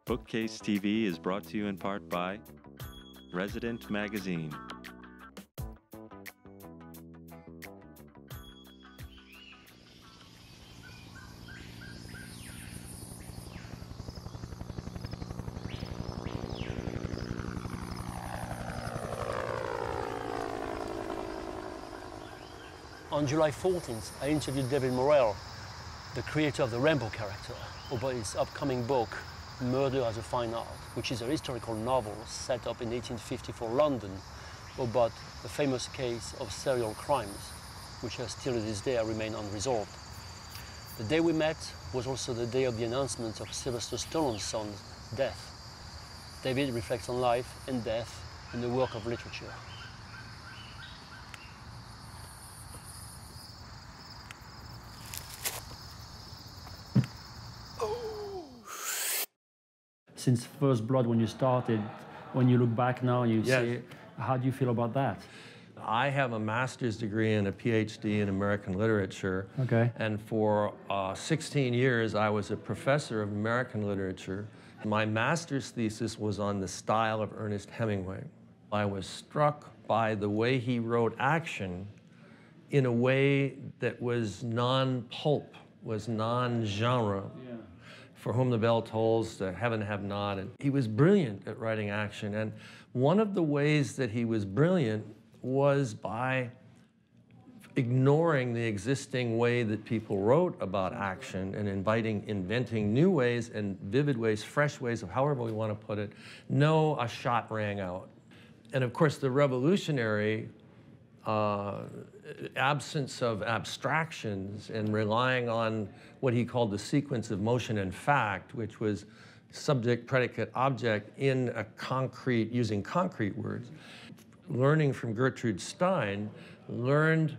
Bookcase TV is brought to you in part by Resident Magazine. On July 14th, I interviewed David Morrell, the creator of the Rambo character, about his upcoming book, Murder as a Fine Art, which is a historical novel set up in 1854 London about a famous case of serial crimes, which still to this day remain unresolved. The day we met was also the day of the announcement of Sylvester Stallone's son's death. David reflects on life and death in the work of literature. Since First Blood, when you started, when you look back now, you say, how do you feel about that? I have a master's degree and a PhD in American literature. Okay. And for 16 years, I was a professor of American literature. My master's thesis was on the style of Ernest Hemingway. I was struck by the way he wrote action in a way that was non-pulp, was non-genre. Yeah. For whom the bell tolls, the heaven have not. And he was brilliant at writing action. And one of the ways that he was brilliant was by ignoring the existing way that people wrote about action and inventing new ways and vivid ways, fresh ways of however we want to put it. No, a shot rang out. And of course, the revolutionary absence of abstractions and relying on what he called the sequence of motion and fact, which was subject, predicate, object in a concrete, using concrete words. Learning from Gertrude Stein, learned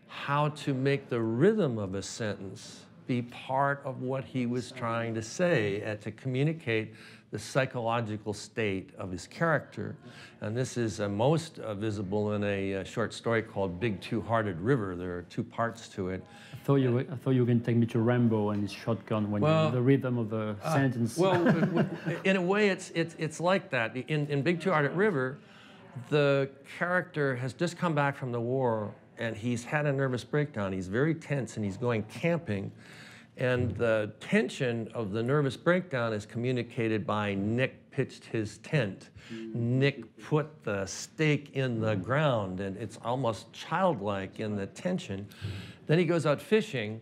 how to make the rhythm of a sentence be part of what he was trying to say and to communicate the psychological state of his character. And this is most visible in a short story called Big Two-Hearted River. There are two parts to it. I thought you were going to take me to Rambo and his shotgun when the rhythm of the sentence. Well, in a way, it's like that. In Big Two-Hearted River, the character has just come back from the war and he's had a nervous breakdown. He's very tense and he's going camping. And the tension of the nervous breakdown is communicated by Nick pitched his tent. Nick put the stake in the ground, and it's almost childlike in the tension. Then he goes out fishing,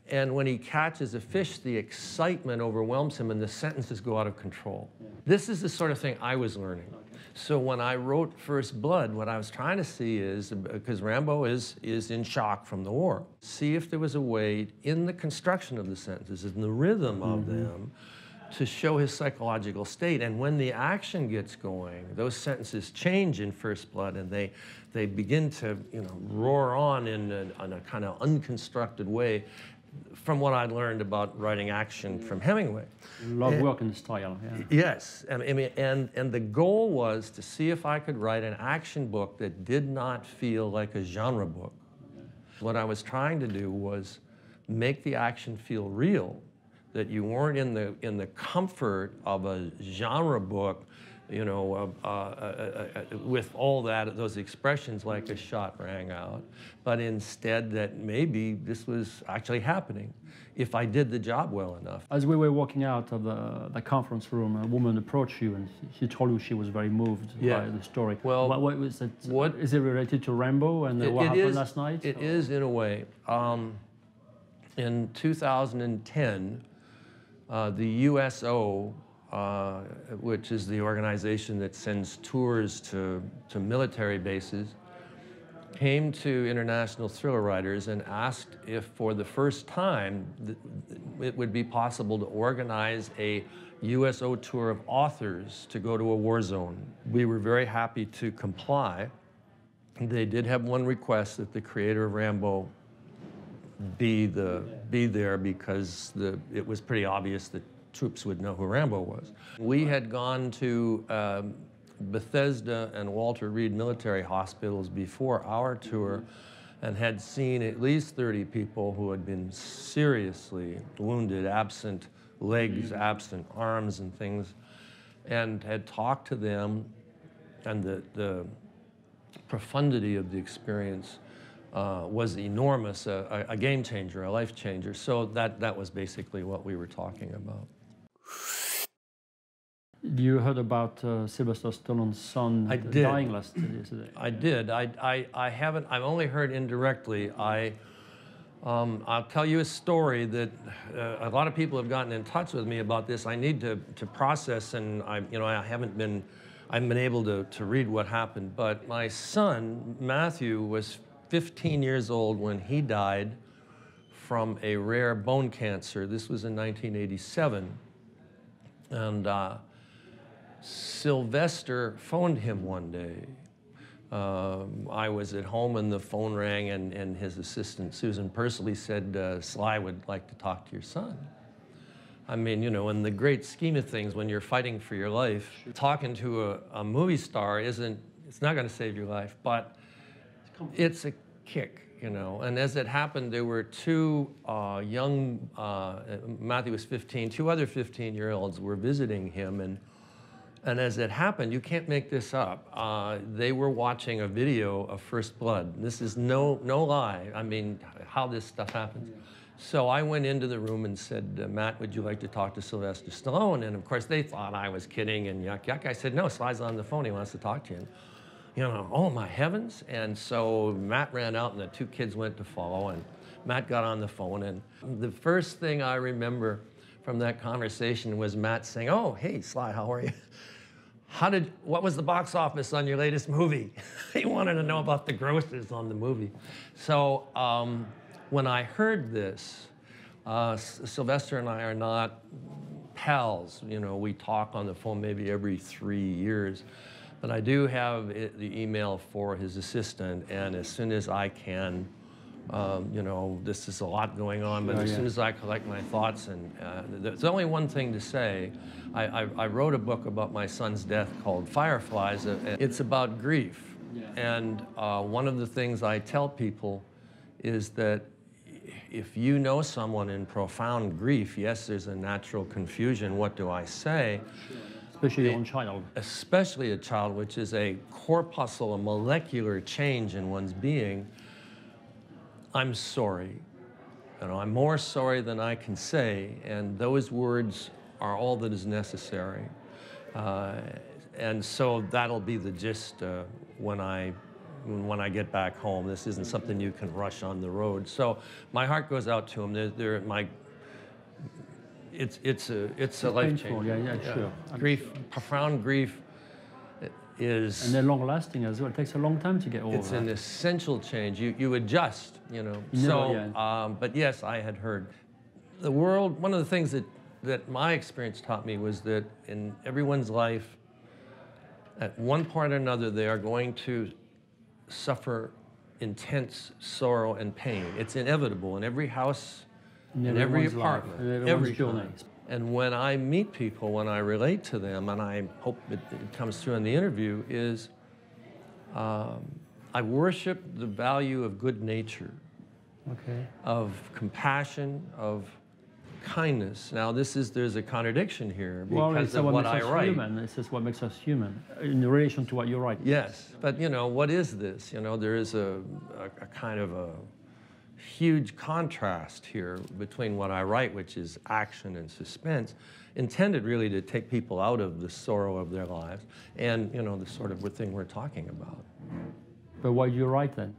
and when he catches a fish, the excitement overwhelms him, and the sentences go out of control. This is the sort of thing I was learning. So when I wrote First Blood, what I was trying to see is, because Rambo is in shock from the war, see if there was a way in the construction of the sentences, in the rhythm of them, to show his psychological state. And when the action gets going, those sentences change in First Blood, and they begin to roar on in a kind of unconstructed way, from what I learned about writing action from Hemingway. Love work in style, yeah. Yes, and the goal was to see if I could write an action book that did not feel like a genre book. What I was trying to do was make the action feel real, that you weren't in the comfort of a genre book, with all those expressions like a shot rang out, but instead that maybe this was actually happening if I did the job well enough. As we were walking out of the conference room, a woman approached you and she told you she was very moved by the story. Well, what was it? What is it related to Rambo and what happened last night? It is in a way. In 2010, the USO, which is the organization that sends tours to military bases, came to international thriller writers and asked if for the first time it would be possible to organize a USO tour of authors to go to a war zone. We were very happy to comply. They did have one request that the creator of Rambo be there because it was pretty obvious that troops would know who Rambo was. We had gone to Bethesda and Walter Reed military hospitals before our tour and had seen at least 30 people who had been seriously wounded, absent legs, absent arms and things, and had talked to them, and the profundity of the experience was enormous, a game changer, a life changer. So that was basically what we were talking about. You heard about Sylvester Stallone's son dying yesterday? I did. I haven't. I've only heard indirectly. I'll tell you a story that a lot of people have gotten in touch with me about this. I need to process, and I haven't been able to read what happened. But my son Matthew was 15 years old when he died from a rare bone cancer. This was in 1987, and Sylvester phoned him one day. I was at home and the phone rang, and his assistant, Susan Pursley, said, Sly would like to talk to your son. I mean, in the great scheme of things, when you're fighting for your life, talking to a movie star it's not going to save your life, but it's a kick, And as it happened, there were two young, Matthew was 15, two other 15-year-olds were visiting him, and as it happened, you can't make this up, they were watching a video of First Blood. This is no lie, I mean, how this stuff happens. Yeah. So I went into the room and said, Matt, would you like to talk to Sylvester Stallone? And of course, they thought I was kidding and yuck. I said, no, Sly's on the phone, he wants to talk to you. And, oh my heavens. And so Matt ran out and the two kids went to follow, and Matt got on the phone. And the first thing I remember from that conversation was Matt saying, oh, hey, Sly, how are you? What was the box office on your latest movie? He wanted to know about the grosses on the movie. So when I heard this, Sylvester and I are not pals. We talk on the phone maybe every 3 years. But I do have the email for his assistant, and as soon as I can, this is a lot going on, but as soon as I collect my thoughts, and there's only one thing to say. I wrote a book about my son's death called Fireflies. It's about grief. Yeah. And one of the things I tell people is that if you know someone in profound grief, yes, there's a natural confusion. What do I say? Especially your own child. Especially a child, which is a corpuscle, a molecular change in one's being. I'm sorry. I'm more sorry than I can say, and those words are all that is necessary. And so that'll be the gist when I get back home. This isn't something you can rush on the road. So my heart goes out to them. It's a life change. Yeah, sure. Grief, profound grief is... And they're long-lasting as well. It takes a long time to get over It's an essential change. You adjust, But yes, I had heard. The world, one of the things that my experience taught me was that in everyone's life, at one point or another, they are going to suffer intense sorrow and pain. It's inevitable in every house, in every apartment, every time. And when I meet people, when I relate to them, and I hope it comes through in the interview, is I worship the value of good nature, of compassion, of kindness. Now, there's a contradiction here because of what I write. Human. This is what makes us human in relation to what you write. Yes, but what is this? There is a kind of a huge contrast here between what I write, which is action and suspense, intended really to take people out of the sorrow of their lives, and the sort of thing we're talking about. But why do you write then?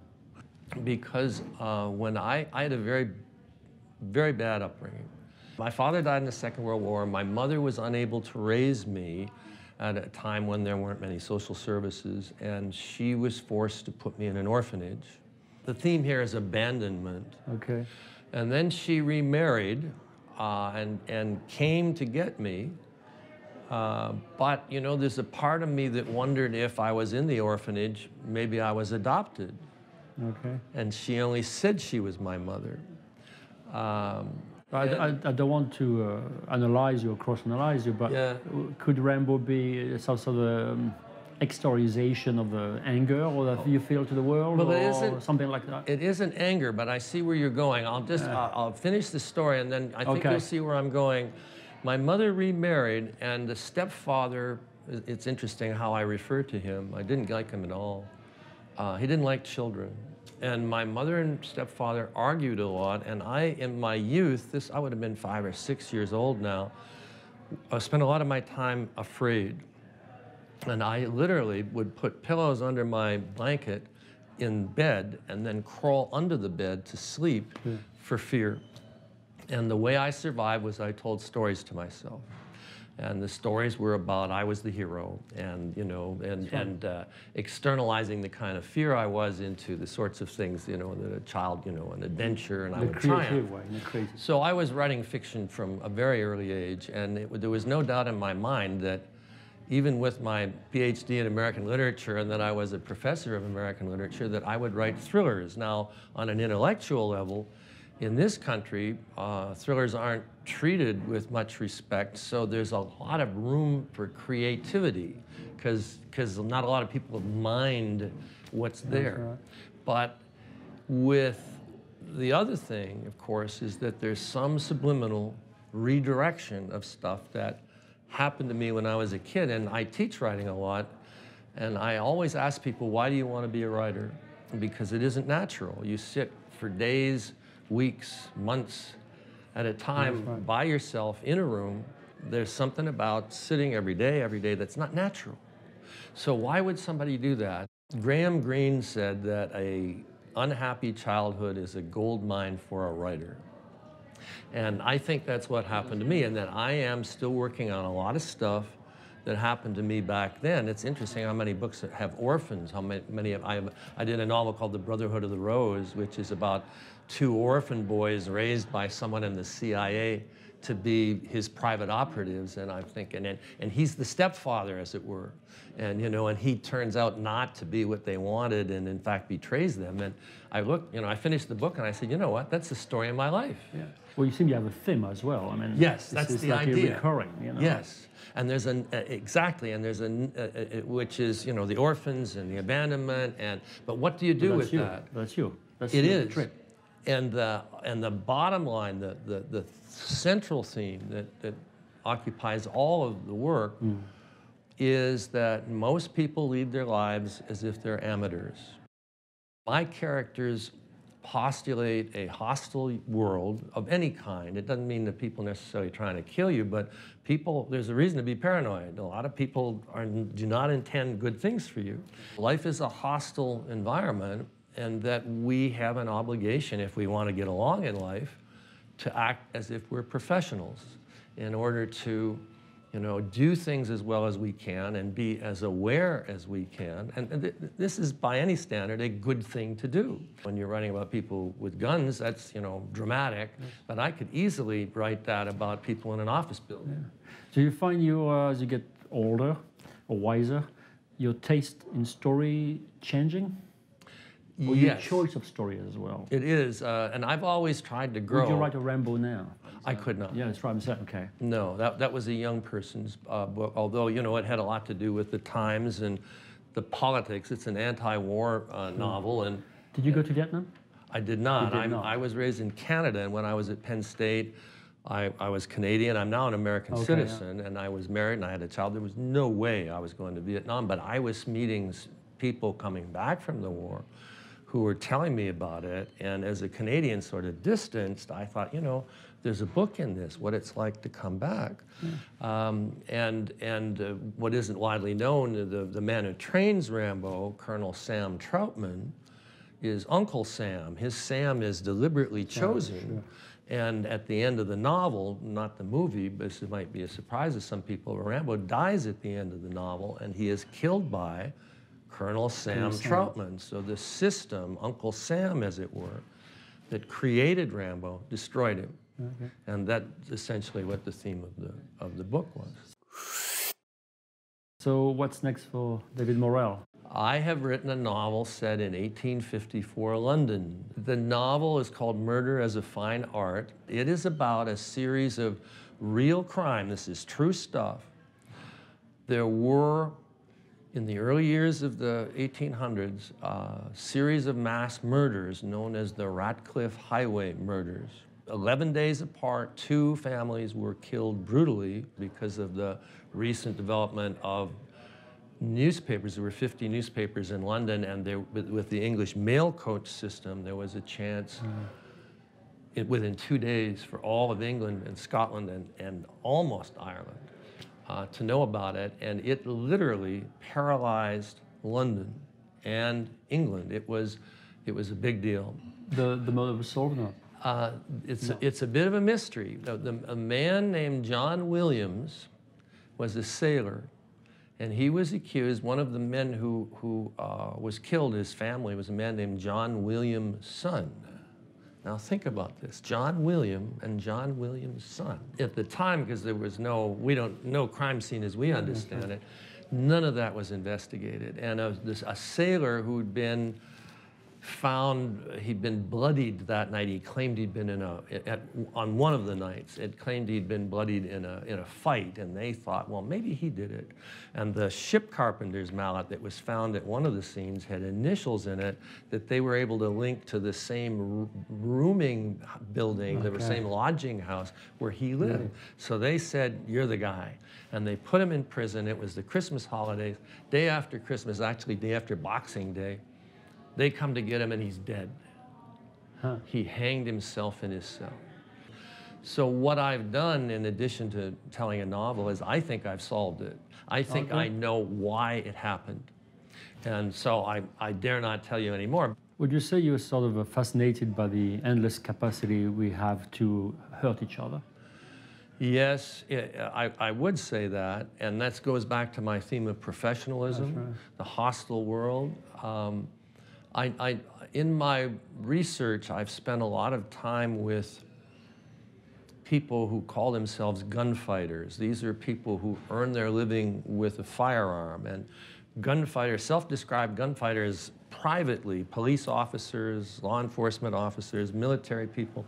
Because when I had a very, very bad upbringing. My father died in the Second World War. My mother was unable to raise me at a time when there weren't many social services, and she was forced to put me in an orphanage. The theme here is abandonment. Okay. And then she remarried and came to get me. But, there's a part of me that wondered if I was in the orphanage, maybe I was adopted. Okay. And she only said she was my mother. I don't want to analyze you or cross-analyze you, but could Rambo be sort of exteriorization of the anger or that you feel to the world, Well, or something like that? It isn't anger, but I see where you're going. I'll finish the story, and then I think you'll see where I'm going. My mother remarried, and the stepfather, it's interesting how I refer to him. I didn't like him at all. He didn't like children. And my mother and stepfather argued a lot, and in my youth, I would have been 5 or 6 years old now, I spent a lot of my time afraid. And I literally would put pillows under my blanket in bed and then crawl under the bed to sleep for fear. And the way I survived was I told stories to myself. And the stories were about I was the hero, and externalizing the kind of fear I was into the sorts of things, that a child, an adventure, and I would triumph. So I was writing fiction from a very early age, and there was no doubt in my mind that even with my PhD in American literature and that I was a professor of American literature, that I would write thrillers. Now, on an intellectual level, in this country, thrillers aren't treated with much respect, so there's a lot of room for creativity because not a lot of people mind what's there. Right. But with the other thing, of course, is that there's some subliminal redirection of stuff that happened to me when I was a kid, and I teach writing a lot, and I always ask people, why do you want to be a writer? Because it isn't natural. You sit for days, weeks, months at a time by yourself in a room. There's something about sitting every day that's not natural. So why would somebody do that? Graham Greene said that an unhappy childhood is a gold mine for a writer. And I think that's what happened to me, and that I am still working on a lot of stuff that happened to me back then. It's interesting how many books that have orphans, how many I did a novel called The Brotherhood of the Rose, which is about 2 orphan boys raised by someone in the CIA to be his private operatives, and I'm thinking, and he's the stepfather, as it were, and and he turns out not to be what they wanted, and in fact betrays them. And I looked, I finished the book, and I said, you know what? That's the story of my life. Yeah. Well, you seem to have a theme as well. I mean, yes, that's the like idea. Recurring, Yes, and there's exactly, and there's which is the orphans and the abandonment, but what do you do with that? That's you. That's the trick. And the bottom line, the central theme that occupies all of the work is that most people lead their lives as if they're amateurs. My characters postulate a hostile world of any kind. It doesn't mean that people necessarily trying to kill you, but there's a reason to be paranoid. A lot of people do not intend good things for you. Life is a hostile environment, and that we have an obligation, if we want to get along in life, to act as if we're professionals in order to do things as well as we can and be as aware as we can. And this is, by any standard, a good thing to do. When you're writing about people with guns, that's, dramatic, but I could easily write that about people in an office building. Yeah. Do you find as you get older or wiser, your taste in story changing? Or your choice of story as well? It is, and I've always tried to grow. Would you write a Rambo now? I could not. Yeah, that's right. Okay. No, that was a young person's book, although, it had a lot to do with the times and the politics. It's an anti-war novel. And did you go to Vietnam? I did not. You did not. I was raised in Canada, and when I was at Penn State, I was Canadian. I'm now an American citizen, and I was married, and I had a child. There was no way I was going to Vietnam, but I was meeting people coming back from the war who were telling me about it, and as a Canadian sort of distanced, I thought, there's a book in this, what it's like to come back. And what isn't widely known, the man who trains Rambo, Colonel Sam Troutman, is Uncle Sam. His Sam is deliberately chosen. And at the end of the novel, not the movie, but this might be a surprise to some people, Rambo dies at the end of the novel, and he is killed by Colonel Sam Troutman. So the system, Uncle Sam, as it were, that created Rambo, destroyed him. Okay. And that's essentially what the theme of the book was. So what's next for David Morrell? I have written a novel set in 1854 London. The novel is called Murder as a Fine Art. It is about a series of real crime. This is true stuff. There were In the early years of the 1800s, a series of mass murders known as the Ratcliffe Highway murders. 11 days apart, 2 families were killed brutally because of the recent development of newspapers. There were 50 newspapers in London, and with the English mail coach system, there was a chance within 2 days for all of England and Scotland and almost Ireland to know about it, and it literally paralyzed London and England. It was a big deal. The murder was solved or not? It's a bit of a mystery. A man named John Williams was a sailor, and he was accused. One of the men who was killed, his family, was a man named John William's son. Now think about this, John William and John William's son. At the time, because there was no crime scene as we understand it, none of that was investigated. And a sailor who'd been found, he'd been bloodied that night. He claimed he'd been on one of the nights, it claimed he'd been bloodied in a fight, and they thought, well, maybe he did it. And the ship carpenter's mallet that was found at one of the scenes had initials in it that they were able to link to the same rooming building, the same lodging house where he lived. So they said, you're the guy. And they put him in prison. It was the Christmas holidays. Day after Christmas, actually day after Boxing Day, they come to get him, and he's dead. He hanged himself in his cell. So what I've done, in addition to telling a novel, is I think I've solved it. I think I know why it happened. And so I dare not tell you anymore. Would you say you're sort of fascinated by the endless capacity we have to hurt each other? Yes, I would say that, and that goes back to my theme of professionalism, the hostile world. In my research, I've spent a lot of time with people who call themselves gunfighters. These are people who earn their living with a firearm. And gunfighters, self-described gunfighters privately, police officers, law enforcement officers, military people,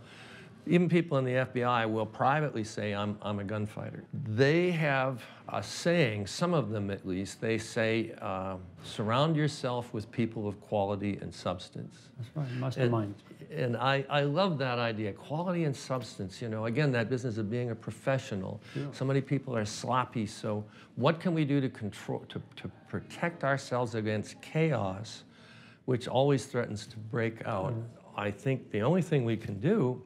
even people in the FBI will privately say, I'm a gunfighter. They have a saying, some of them at least, they say, surround yourself with people of quality and substance. That's right, mastermind. And I love that idea, quality and substance. You know, again, that business of being a professional. Yeah. So many people are sloppy, so what can we do to control, to protect ourselves against chaos, which always threatens to break out? I think the only thing we can do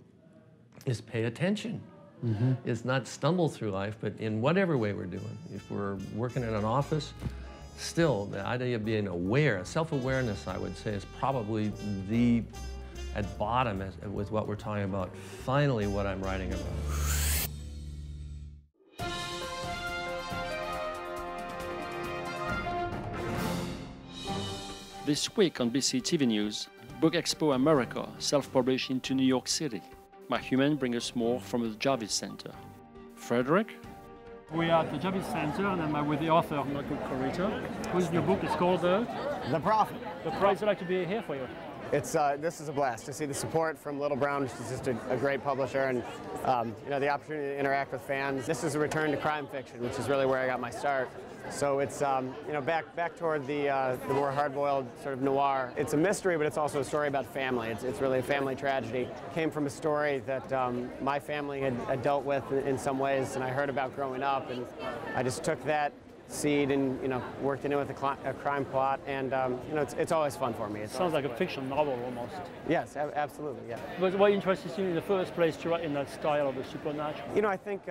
is pay attention. Is not stumble through life, but in whatever way we're doing. If we're working in an office, still, the idea of being aware, self-awareness, I would say, is probably at bottom with what we're talking about, finally what I'm writing about. This week on BC TV News, Book Expo America, self-published into New York City. My human brings us more from the Jarvis Center. Frederic? We are at the Jarvis Center, and I'm with the author, Michael Corrito, whose new book is called The Prophet. The Prophet. I'd like to be here for you. This is a blast to see the support from Little Brown, which is just a great publisher, and you know, the opportunity to interact with fans. This is a return to crime fiction, which is really where I got my start. So it's you know, back toward the more hard-boiled sort of noir. It's a mystery, but it's also a story about family. It's really a family tragedy. It came from a story that my family had dealt with in some ways, and I heard about growing up, and I just took that seed and, you know, worked into it with a crime plot, and you know, it's always fun for me. It sounds like a fiction novel almost. Yes, absolutely, yeah. But what interests you in the first place to write in that style of the supernatural? You know, I think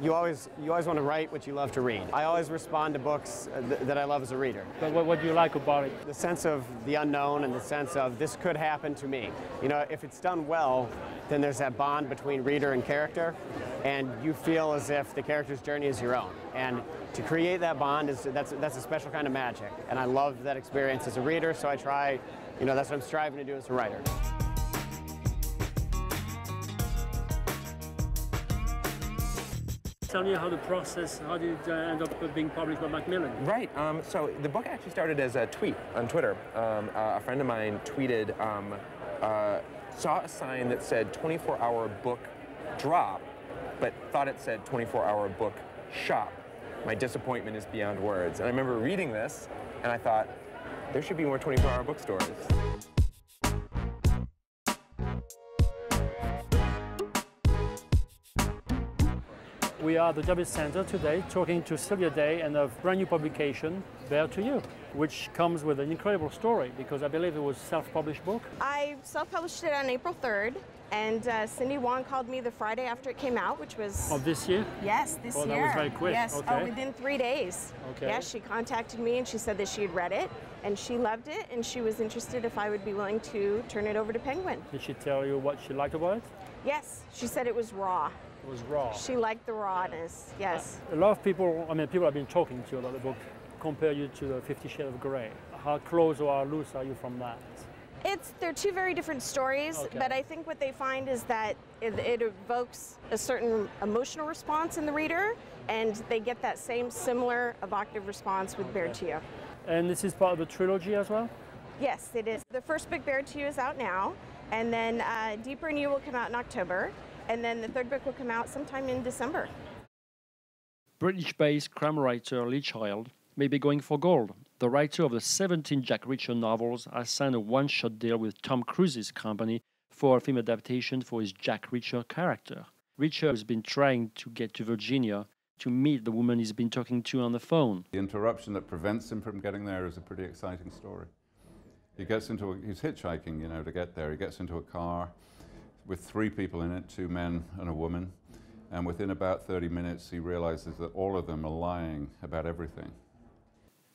you always want to write what you love to read. I always respond to books that I love as a reader. But what do you like about it? The sense of the unknown and the sense of this could happen to me. You know, if it's done well, then there's that bond between reader and character, and you feel as if the character's journey is your own. And to create that bond, that's a special kind of magic. And I love that experience as a reader, so I try, you know, that's what I'm striving to do as a writer. Tell me how the process, how did it end up being published by Macmillan? Right, so the book actually started as a tweet on Twitter. A friend of mine tweeted, saw a sign that said 24-hour book drop, but thought it said 24-hour book shop. My disappointment is beyond words. And I remember reading this and I thought, there should be more 24-hour bookstores. We are at the Jarvis Center today talking to Sylvia Day and a brand new publication, Bear to You, which comes with an incredible story because I believe it was a self-published book. I self-published it on April 3rd, and Cindy Wong called me the Friday after it came out, which was... Of this year? Yes, this year. Oh, that was very quick. Yes, okay. within 3 days. Okay. Yes, she contacted me and she said that she had read it, and she loved it, and she was interested if I would be willing to turn it over to Penguin. Did she tell you what she liked about it? Yes, she said it was raw. It was raw. She liked the rawness, yes. A lot of people, people I've been talking to about the book, compare you to the 50 Shades of Grey. How close or how loose are you from that? They're two very different stories, okay. But I think what they find is that it evokes a certain emotional response in the reader, and they get that same similar evocative response with Bear to You. And this is part of the trilogy as well? Yes, it is. The first book, Bear to You, is out now, and then Deeper in You will come out in October, and then the third book will come out sometime in December. British-based crime writer Lee Child may be going for gold. The writer of the 17 Jack Reacher novels has signed a one-shot deal with Tom Cruise's company for a film adaptation for his Jack Reacher character. Reacher has been trying to get to Virginia to meet the woman he's been talking to on the phone. The interruption that prevents him from getting there is a pretty exciting story. He's hitchhiking, to get there. He gets into a car with 3 people in it, 2 men and a woman, and within about 30 minutes he realizes that all of them are lying about everything.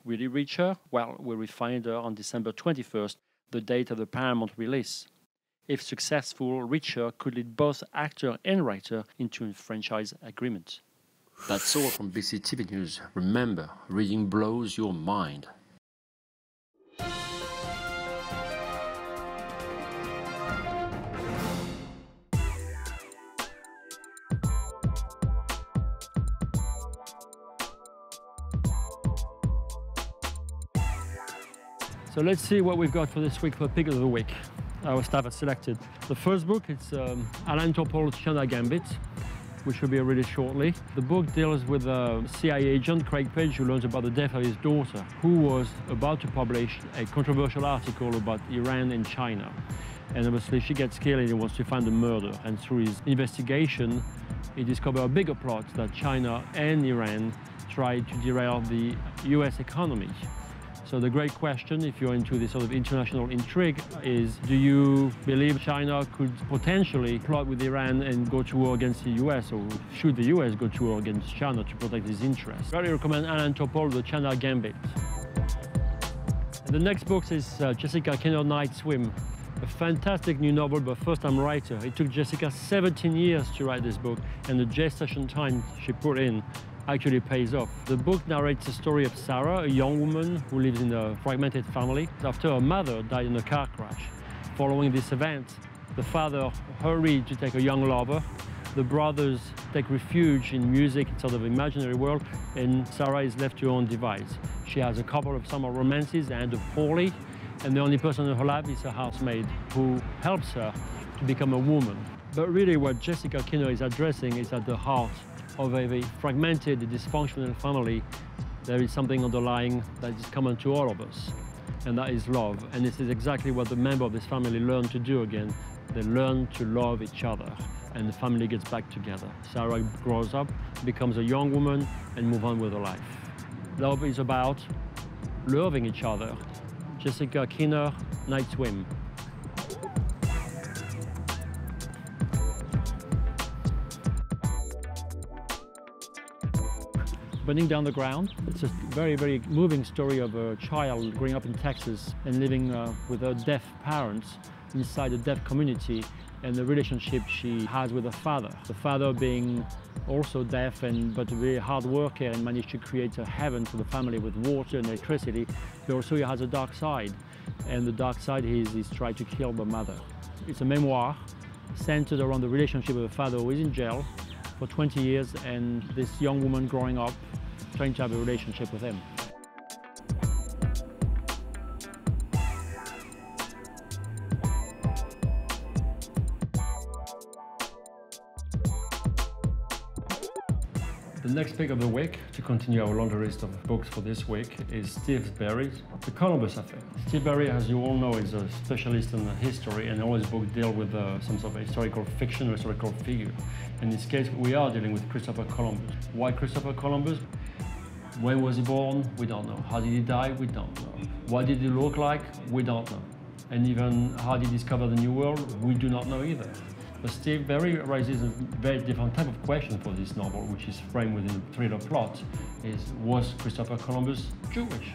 Will he reach her? Well, we'll find her on December 21st, the date of the Paramount release. If successful, Reacher could lead both actor and writer into a franchise agreement. That's all from BCTV News. Remember, reading blows your mind. So let's see what we've got for this week for Pick of the Week. Our staff has selected. The first book, it's Alan Topol's China Gambit, which will be released shortly. The book deals with a CIA agent, Craig Page, who learns about the death of his daughter, who was about to publish a controversial article about Iran and China. And obviously she gets killed and he wants to find the murder. And through his investigation, he discovers a bigger plot that China and Iran tried to derail the US economy. So the great question, if you're into this sort of international intrigue, is do you believe China could potentially plot with Iran and go to war against the US, or should the US go to war against China to protect its interests? I really recommend Alan Topol, The China Gambit. And the next book is Jessica Kenner, Night Swim, a fantastic new novel by a first-time writer. It took Jessica 17 years to write this book, and the gestation time she put in actually pays off. The book narrates the story of Sarah, a young woman who lives in a fragmented family after her mother died in a car crash. Following this event, the father hurried to take a young lover. The brothers take refuge in music, sort of imaginary world, and Sarah is left to her own device. She has a couple of summer romances and a poorly, and the only person in her life is her housemaid, who helps her to become a woman. But really what Jessica Kenner is addressing is at the heart of a very fragmented, dysfunctional family. There is something underlying that is common to all of us, and that is love. And this is exactly what the member of this family learn to do again. They learn to love each other, and the family gets back together. Sarah grows up, becomes a young woman, and moves on with her life. Love is about loving each other. Jessica Kenner, Night Swim. Burning Down the Ground. It's a very, very moving story of a child growing up in Texas and living with her deaf parents inside a deaf community, and the relationship she has with her father. The father being also deaf but a very hard worker and managed to create a heaven for the family with water and electricity, but also he has a dark side. And the dark side is trying to kill the mother. It's a memoir centered around the relationship of the father who is in jail for 20 years and this young woman growing up trying to have a relationship with him. The next pick of the week, to continue our laundry list of books for this week, is Steve Berry's The Colobus Affair. Steve Berry, as you all know, is a specialist in history, and all his books deal with some sort of historical fiction or historical figure. In this case, we are dealing with Christopher Columbus. Why Christopher Columbus? When was he born? We don't know. How did he die? We don't know. What did he look like? We don't know. And even how did he discover the New World? We do not know either. But Steve Berry raises a very different type of question for this novel, which is framed within a thriller plot, was Christopher Columbus Jewish?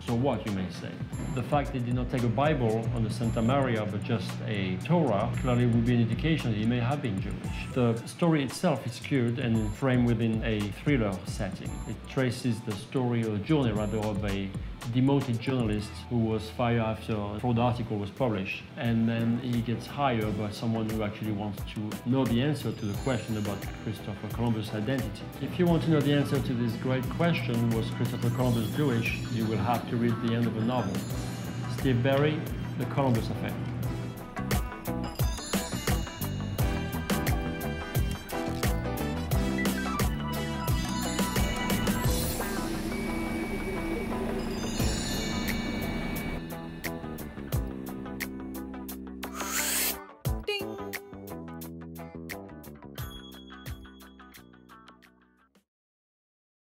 So what, you may say? The fact that he did not take a Bible on the Santa Maria, but just a Torah, clearly would be an indication that he may have been Jewish. The story itself is skewed and framed within a thriller setting. It traces the story, or the journey rather, of a demoted journalist who was fired after a fraud article was published, and then he gets hired by someone who actually wants to know the answer to the question about Christopher Columbus' identity. If you want to know the answer to this great question, was Christopher Columbus Jewish, you will have to read the end of the novel. Steve Berry, The Colobus Affair.